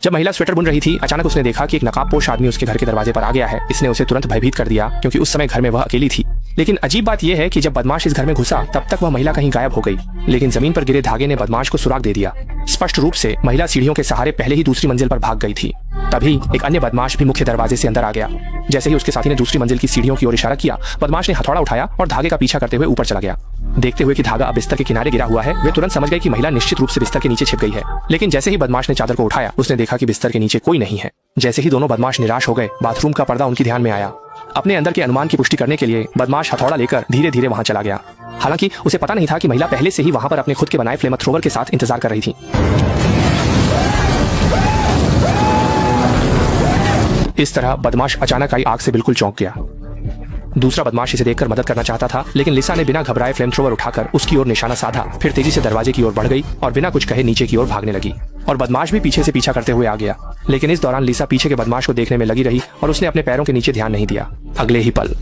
जब महिला स्वेटर बुन रही थी, अचानक उसने देखा कि एक नकाबपोश आदमी उसके घर के दरवाजे पर आ गया है। इसने उसे तुरंत भयभीत कर दिया क्योंकि उस समय घर में वह अकेली थी। लेकिन अजीब बात यह है कि जब बदमाश इस घर में घुसा तब तक वह महिला कहीं गायब हो गई, लेकिन जमीन पर गिरे धागे ने बदमाश को सुराग दे दिया। स्पष्ट रूप से महिला सीढ़ियों के सहारे पहले ही दूसरी मंजिल पर भाग गई थी। तभी एक अन्य बदमाश भी मुख्य दरवाजे से अंदर आ गया। जैसे ही उसके साथी ने दूसरी मंजिल की सीढ़ियों की ओर इशारा किया, बदमाश ने हथौड़ा उठाया और धागे का पीछा करते हुए ऊपर चला गया। देखते हुए कि धागा अब बिस्तर के किनारे गिरा हुआ है, वे तुरंत समझ गए कि महिला निश्चित रूप से बिस्तर के नीचे छिप गई है। लेकिन जैसे ही बदमाश ने चादर को उठाया, उसने देखा कि बिस्तर के नीचे कोई नहीं है। जैसे ही दोनों बदमाश निराश हो गए, बाथरूम का पर्दा उनकी ध्यान में आया। अपने अंदर के अनुमान की पुष्टि करने के लिए बदमाश हथौड़ा लेकर धीरे धीरे वहां चला गया। हालांकि उसे पता नहीं था कि महिला पहले से ही वहां पर अपने खुद के बनाए फ्लेम थ्रोवर के साथ इंतजार कर रही थी। इस तरह बदमाश अचानक आई आग से बिल्कुल चौंक गया। दूसरा बदमाश इसे देखकर मदद करना चाहता था, लेकिन लिसा ने बिना घबराए फ्लेम थ्रोवर उठाकर उसकी ओर निशाना साधा, फिर तेजी से दरवाजे की ओर बढ़ गई और बिना कुछ कहे नीचे की ओर भागने लगी। और बदमाश भी पीछे से पीछा करते हुए आ गया। लेकिन इस दौरान लिसा पीछे के बदमाश को देखने में लगी रही और उसने अपने पैरों के नीचे ध्यान नहीं दिया। अगले ही पल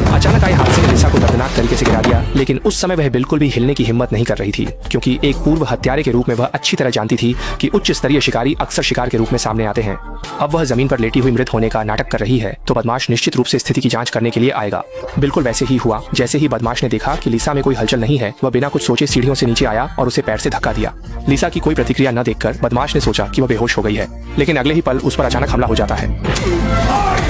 अचानक आई हादसे ने लिसा को दर्दनाक तरीके से गिरा दिया, लेकिन उस समय वह बिल्कुल भी हिलने की हिम्मत नहीं कर रही थी, क्योंकि एक पूर्व हत्यारे के रूप में वह अच्छी तरह जानती थी कि उच्च स्तरीय शिकारी अक्सर शिकार के रूप में सामने आते हैं। अब वह जमीन पर लेटी हुई मृत होने का नाटक कर रही है, तो बदमाश निश्चित रूप से स्थिति की जांच करने के लिए आएगा। बिल्कुल वैसे ही हुआ। जैसे ही बदमाश ने देखा कि लिसा में कोई हलचल नहीं है, वह बिना कुछ सोचे सीढ़ियों से नीचे आया और उसे पैर से धक्का दिया। लिसा की कोई प्रतिक्रिया न देखकर बदमाश ने सोचा कि वह बेहोश हो गई है, लेकिन अगले ही पल उस पर अचानक हमला हो जाता है।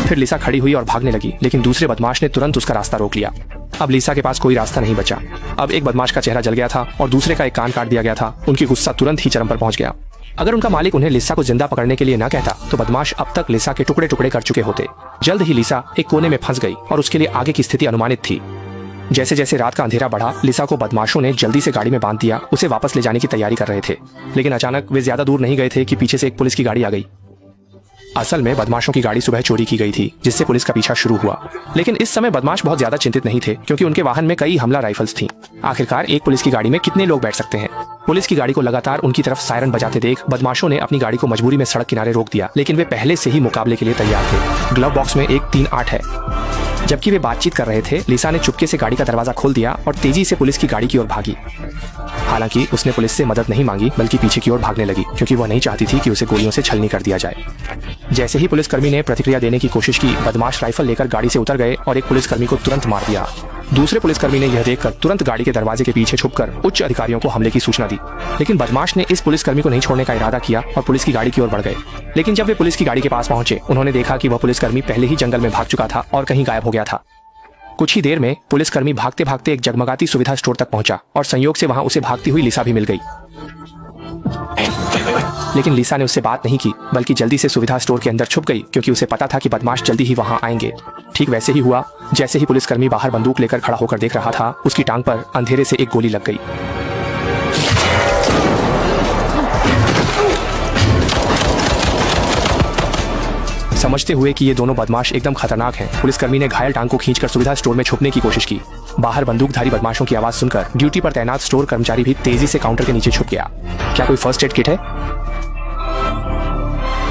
फिर लिसा खड़ी हुई और भागने लगी, लेकिन दूसरे बदमाश ने तुरंत उसका रास्ता रोक लिया। अब लिसा के पास कोई रास्ता नहीं बचा। अब एक बदमाश का चेहरा जल गया था और दूसरे का एक कान काट दिया गया था। उनकी गुस्सा तुरंत ही चरम पर पहुंच गया। अगर उनका मालिक उन्हें लिसा को जिंदा पकड़ने के लिए न कहता, तो बदमाश अब तक लिसा के टुकड़े टुकड़े कर चुके होते। जल्द ही लिसा एक कोने में फंस गई और उसके लिए आगे की स्थिति अनुमानित थी। जैसे जैसे रात का अंधेरा बढ़ा, लिसा को बदमाशों ने जल्दी से गाड़ी में बांध दिया। उसे वापस ले जाने की तैयारी कर रहे थे, लेकिन अचानक वे ज्यादा दूर नहीं गए थे कि पीछे से एक पुलिस की गाड़ी आ गई। असल में बदमाशों की गाड़ी सुबह चोरी की गई थी, जिससे पुलिस का पीछा शुरू हुआ। लेकिन इस समय बदमाश बहुत ज्यादा चिंतित नहीं थे, क्योंकि उनके वाहन में कई हमला राइफल्स थीं। आखिरकार एक पुलिस की गाड़ी में कितने लोग बैठ सकते हैं? पुलिस की गाड़ी को लगातार उनकी तरफ सायरन बजाते देख बदमाशों ने अपनी गाड़ी को मजबूरी में सड़क किनारे रोक दिया, लेकिन वे पहले से ही मुकाबले के लिए तैयार थे। ग्लव बॉक्स में एक 3-8 है। जबकि वे बातचीत कर रहे थे, लिसा ने चुपके से गाड़ी का दरवाजा खोल दिया और तेजी से पुलिस की गाड़ी की ओर भागी। हालांकि उसने पुलिस से मदद नहीं मांगी, बल्कि पीछे की ओर भागने लगी, क्योंकि वह नहीं चाहती थी कि उसे गोलियों से छलनी कर दिया जाए। जैसे ही पुलिसकर्मी ने प्रतिक्रिया देने की कोशिश की, बदमाश राइफल लेकर गाड़ी से उतर गए और एक पुलिसकर्मी को तुरंत मार दिया। दूसरे पुलिसकर्मी ने यह देखकर तुरंत गाड़ी के दरवाजे के पीछे छुपकर उच्च अधिकारियों को हमले की सूचना दी। लेकिन बदमाश ने इस पुलिसकर्मी को नहीं छोड़ने का इरादा किया और पुलिस की गाड़ी की ओर बढ़ गए। लेकिन जब वे पुलिस की गाड़ी के पास पहुंचे, उन्होंने देखा कि वह पुलिसकर्मी पहले ही जंगल में भाग चुका था और कहीं गायब हो गया था। कुछ ही देर में पुलिसकर्मी भागते भागते एक जगमगाती सुविधा स्टोर तक पहुंचा और संयोग से वहां उसे भागती हुई लिसा भी मिल गई। लेकिन लिसा ने उससे बात नहीं की, बल्कि जल्दी से सुविधा स्टोर के अंदर छुप गई, क्योंकि उसे पता था कि बदमाश जल्दी ही वहां आएंगे। ठीक वैसे ही हुआ। जैसे ही पुलिसकर्मी बाहर बंदूक लेकर खड़ा होकर देख रहा था, उसकी टांग पर अंधेरे से एक गोली लग गई। समझते हुए कि ये दोनों बदमाश एकदम खतरनाक हैं, पुलिसकर्मी ने घायल टांग को खींचकर सुविधा स्टोर में छुपने की कोशिश की। बाहर बंदूकधारी बदमाशों की आवाज सुनकर ड्यूटी पर तैनात स्टोर कर्मचारी भी तेजी से काउंटर के नीचे छुप गया। क्या कोई फर्स्ट एड किट है?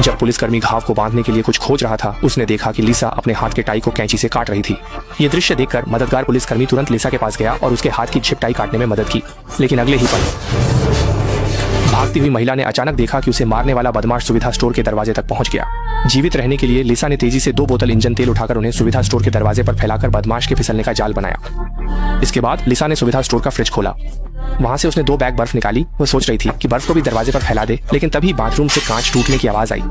जब पुलिसकर्मी घाव को बांधने के लिए कुछ खोज रहा था, उसने देखा कि लिसा अपने हाथ के टाई को कैंची से काट रही थी। ये दृश्य देखकर मददगार पुलिसकर्मी तुरंत लिसा के पास गया और उसके हाथ की छिप टाई काटने में मदद की। लेकिन अगले ही पल भागती हुई महिला ने अचानक देखा कि उसे मारने वाला बदमाश सुविधा स्टोर के दरवाजे तक पहुंच गया। जीवित रहने के लिए लिसा ने तेजी से 2 बोतल इंजन तेल उठाकर उन्हें सुविधा स्टोर के दरवाजे पर फैलाकर बदमाश के फिसलने का जाल बनाया। इसके बाद लिसा ने सुविधा स्टोर का फ्रिज खोला। वहां से उसने 2 बैग बर्फ निकाली। वो सोच रही थी कि बर्फ को भी दरवाजे पर फैला दे, लेकिन तभी बाथरूम से कांच टूटने की आवाज आई।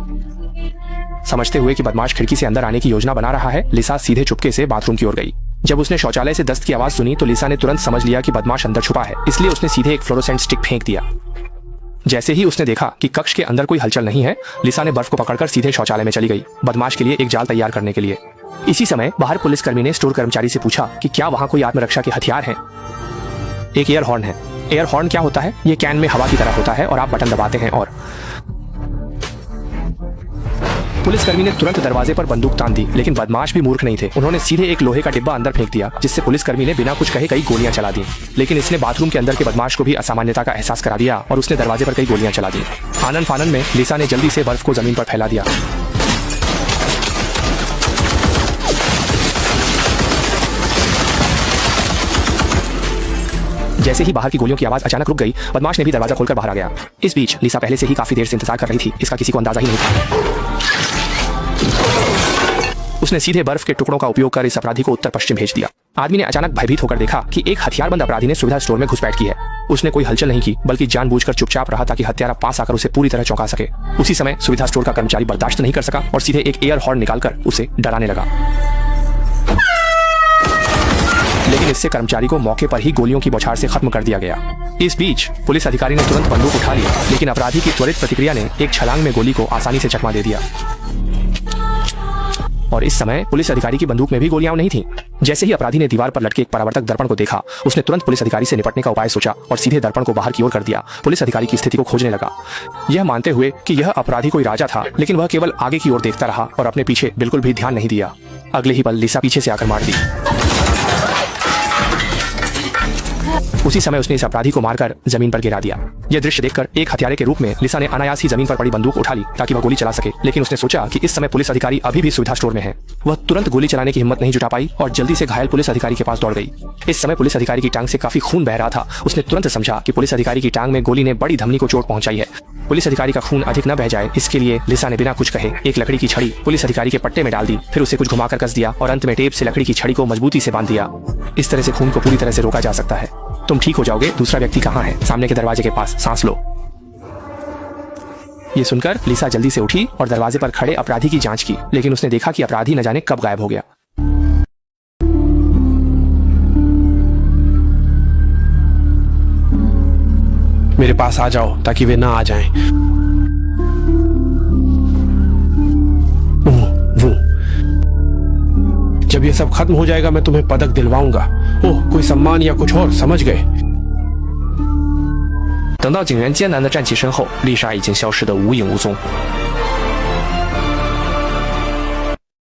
समझते हुए कि बदमाश खिड़की से अंदर आने की योजना बना रहा है, लिसा सीधे चुपके से बाथरूम की ओर गई। जब उसने शौचालय से दस्त की आवाज सुनी, तो लिसा ने तुरंत समझ लिया कि बदमाश अंदर छुपा है, इसलिए उसने सीधे एक फ्लोरोसेंट स्टिक फेंक दिया। जैसे ही उसने देखा कि कक्ष के अंदर कोई हलचल नहीं है, लिसा ने बर्फ को पकड़कर सीधे शौचालय में चली गई, बदमाश के लिए एक जाल तैयार करने के लिए। इसी समय बाहर पुलिसकर्मी ने स्टोर कर्मचारी से पूछा कि क्या वहां कोई आत्मरक्षा के हथियार हैं। एक एयर हॉर्न है। एयर हॉर्न क्या होता है? ये कैन में हवा की तरह होता है और आप बटन दबाते हैं और पुलिसकर्मी ने तुरंत दरवाजे पर बंदूक तान दी, लेकिन बदमाश भी मूर्ख नहीं थे। उन्होंने सीधे एक लोहे का डिब्बा अंदर फेंक दिया, जिससे पुलिसकर्मी ने बिना कुछ कहे कई गोलियां चला दी। लेकिन इसने बाथरूम के अंदर के बदमाश को भी असामान्यता का एहसास करा दिया और उसने दरवाजे पर कई गोलियां चला दी। आनन फानन में लिसा ने जल्दी से बर्फ को जमीन पर फैला दिया। जैसे ही बाहर की गोलियों की आवाज अचानक रुक गई, बदमाश ने भी दरवाजा खोलकर बाहर आ गया। इस बीच लिसा पहले से ही काफी देर से इंतजार कर रही थी, इसका किसी को अंदाजा ही नहीं था। उसने सीधे बर्फ के टुकड़ों का उपयोग कर इस अपराधी को उत्तर पश्चिम भेज दिया। आदमी ने अचानक भयभीत होकर देखा कि एक हथियारबंद अपराधी ने सुविधा स्टोर में घुसपैठ की है। उसने कोई हलचल नहीं की, बल्कि जानबूझकर चुपचाप रहा ताकि हत्यारा पास आकर उसे पूरी तरह चौंका सके। उसी समय सुविधा स्टोर का कर्मचारी बर्दाश्त नहीं कर सका और सीधे एक एयर हॉर्न निकालकर उसे डराने लगा। लेकिन इससे कर्मचारी को मौके पर ही गोलियों की बौछार से खत्म कर दिया गया। इस बीच पुलिस अधिकारी ने तुरंत बंदूक उठा लिया, लेकिन अपराधी की त्वरित प्रतिक्रिया ने एक छलांग में गोली को आसानी से चकमा दे दिया। और इस समय पुलिस अधिकारी की बंदूक में भी गोलियां नहीं थीं। जैसे ही अपराधी ने दीवार पर लटके एक परावर्तक दर्पण को देखा, उसने तुरंत पुलिस अधिकारी से निपटने का उपाय सोचा और सीधे दर्पण को बाहर की ओर कर दिया। पुलिस अधिकारी की स्थिति को खोजने लगा, यह मानते हुए कि यह अपराधी कोई राजा था, लेकिन वह केवल आगे की ओर देखता रहा और अपने पीछे बिल्कुल भी ध्यान नहीं दिया। अगले ही पल लिसा पीछे से आकर मार दी। उसी समय उसने इस अपराधी को मारकर जमीन पर गिरा दिया। यह दृश्य देखकर एक हत्यारे के रूप में लिसा ने अनायास ही जमीन पर पड़ी बंदूक उठा ली ताकि वह गोली चला सके, लेकिन उसने सोचा कि इस समय पुलिस अधिकारी अभी भी सुविधा स्टोर में है। वह तुरंत गोली चलाने की हिम्मत नहीं जुटा पाई और जल्दी से घायल पुलिस अधिकारी के पास दौड़ गई। इस समय पुलिस अधिकारी की टांग से काफी खून बह रहा था। उसने तुरंत समझा कि पुलिस अधिकारी की टांग में गोली ने बड़ी धमनी को चोट पहुंचाई है। पुलिस अधिकारी का खून अधिक न बह जाए, इसके लिए लिसा ने बिना कुछ कहे एक लकड़ी की छड़ी पुलिस अधिकारी के पट्टे में डाल दी, फिर उसे कुछ घुमाकर कस दिया और अंत में टेप से लकड़ी की छड़ी को मजबूती से बांध दिया। इस तरह से खून को पूरी तरह से रोका जा सकता है। तुम ठीक हो जाओगे। दूसरा व्यक्ति कहाँ है? सामने के दरवाजे के पास, सांस लो। ये सुनकर लिसा जल्दी से उठी और दरवाजे पर खड़े अपराधी की जांच की, लेकिन उसने देखा कि अपराधी न जाने कब गायब हो गया। मेरे पास आ जाओ ताकि वे ना आ जाएं। वो जब ये सब खत्म हो जाएगा मैं तुम्हें पदक दिलवाऊंगा। ओह, कोई सम्मान या कुछ और, समझ गए। 等到警员艰难地站起身后，丽莎已经消失得无影无踪。